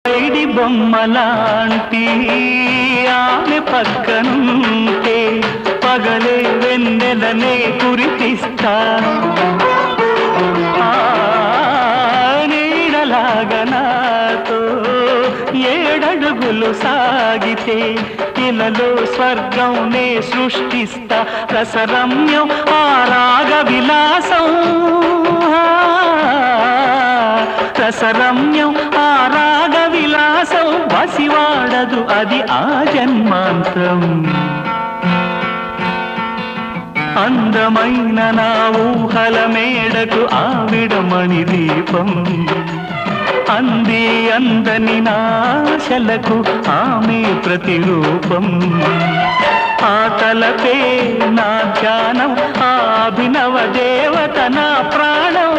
ID బొమ్మలాంటి ఆమె పక్కనుంటే పగలే వెన్నెలనే కురిపిస్తా నీడలాగా నాతో ఏడడుగులు సాగితే ఇలలో స్వర్గం నే సృష్టిస్తా రసరమ్యం ఆ రాగ విలాసం రసరమ్యం ఆ రాగ విలాసం వసివాడదు అది ఆ జన్మాంతం అందమైన నా ఊహల మేడకు ఆవిడమణి దీపం అంది అందని నాశలకు ఆమె ప్రతిరూపం ఆ తలపే నా ధ్యానం ఆ అభినవ దేవత నా ప్రాణం